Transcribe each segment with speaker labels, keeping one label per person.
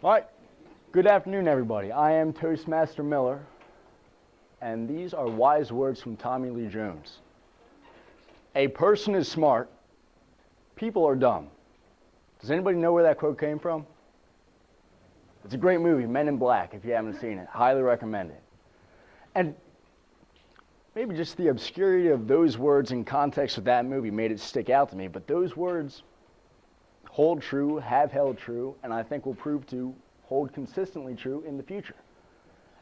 Speaker 1: All right, good afternoon, everybody. I am Toastmaster Miller, and these are wise words from Tommy Lee Jones. A person is smart, people are dumb. Does anybody know where that quote came from? It's a great movie, Men in Black, if you haven't seen it. Highly recommend it. And maybe just the obscurity of those words in context with that movie made it stick out to me, but those words hold true, have held true, and I think will prove to hold consistently true in the future.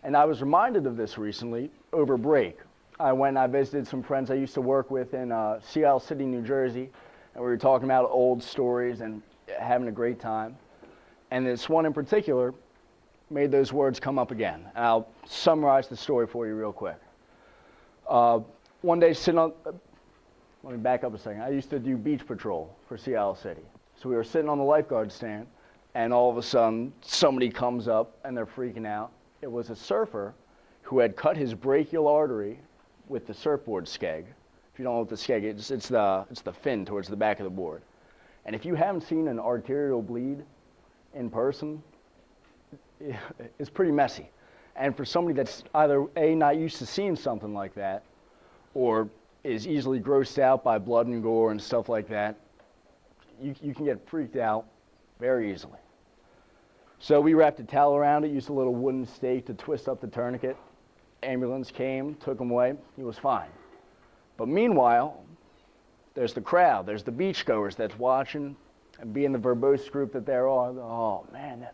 Speaker 1: And I was reminded of this recently over break. I visited some friends I used to work with in Seattle City, New Jersey, and we were talking about old stories and having a great time. And this one in particular made those words come up again. And I'll summarize the story for you real quick. One day let me back up a second. I used to do beach patrol for Seattle City. So we were sitting on the lifeguard stand, and all of a sudden, somebody comes up, and they're freaking out. It was a surfer who had cut his brachial artery with the surfboard skeg. If you don't know what the skeg is, it's the fin towards the back of the board. And if you haven't seen an arterial bleed in person, it's pretty messy. And for somebody that's either A, not used to seeing something like that, or is easily grossed out by blood and gore and stuff like that, you can get freaked out very easily. So we wrapped a towel around it, used a little wooden stake to twist up the tourniquet. Ambulance came, took him away, he was fine. But meanwhile, there's the crowd, there's the beachgoers that's watching, and being the verbose group that they're all, oh man,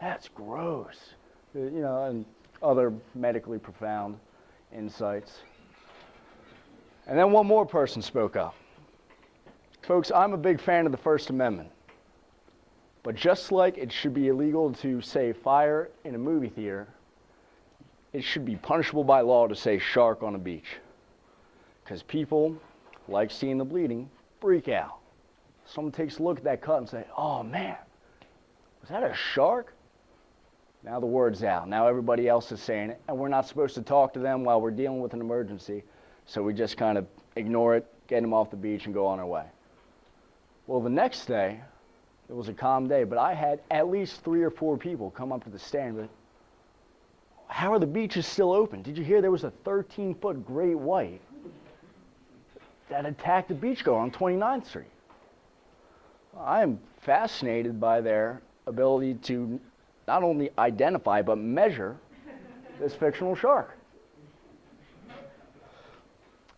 Speaker 1: that's gross. You know, and other medically profound insights. And then one more person spoke up. Folks, I'm a big fan of the First Amendment. But just like it should be illegal to say fire in a movie theater, it should be punishable by law to say shark on a beach. Because people like seeing the bleeding, freak out. Someone takes a look at that cut and say, oh man, was that a shark? Now the word's out. Now everybody else is saying it, and we're not supposed to talk to them while we're dealing with an emergency. So we just kind of ignore it, get them off the beach, and go on our way. Well, the next day, it was a calm day, but I had at least 3 or 4 people come up to the stand with, how are the beaches still open? Did you hear there was a 13-foot great white that attacked a beachgoer on 29th Street? I am fascinated by their ability to not only identify, but measure this fictional shark.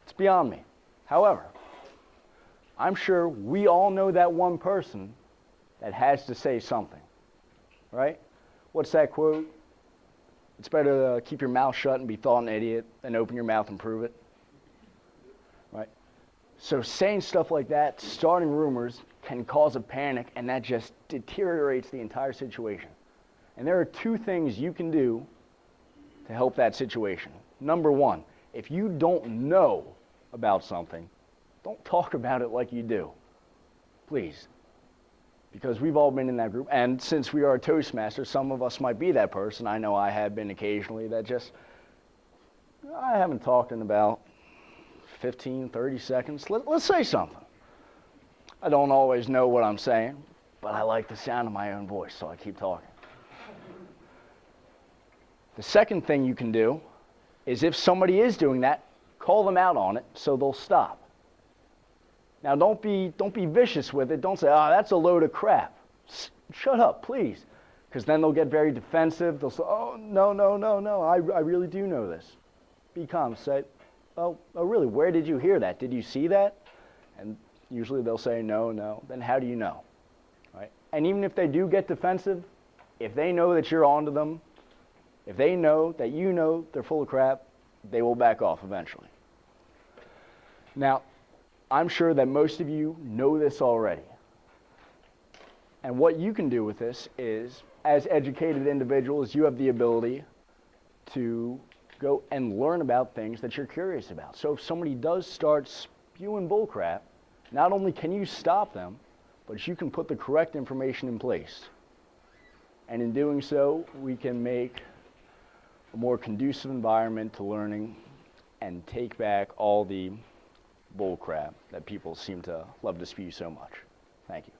Speaker 1: It's beyond me. However, I'm sure we all know that one person that has to say something, right? What's that quote? It's better to keep your mouth shut and be thought an idiot than open your mouth and prove it, right? So saying stuff like that, starting rumors, can cause a panic, and that just deteriorates the entire situation. And there are 2 things you can do to help that situation. Number 1, if you don't know about something, don't talk about it like you do, please. Because we've all been in that group, and since we are a Toastmaster, some of us might be that person. I know I have been occasionally that just, I haven't talked in about 15, 30 seconds. Let's say something. I don't always know what I'm saying, but I like the sound of my own voice, so I keep talking. The second thing you can do is if somebody is doing that, call them out on it so they'll stop. Now, don't be vicious with it. Don't say, oh, that's a load of crap. Shut up, please. Because then they'll get very defensive. They'll say, oh, no, I really do know this. Be calm. Say, oh, really, where did you hear that? Did you see that? And usually they'll say, no. Then how do you know? Right? And even if they do get defensive, if they know that you're onto them, if they know that you know they're full of crap, they will back off eventually. Now, I'm sure that most of you know this already. And what you can do with this is, as educated individuals, you have the ability to go and learn about things that you're curious about. So if somebody does start spewing bullcrap, not only can you stop them, but you can put the correct information in place. And in doing so, we can make a more conducive environment to learning and take back all the bull crap that people seem to love to spew so much. Thank you.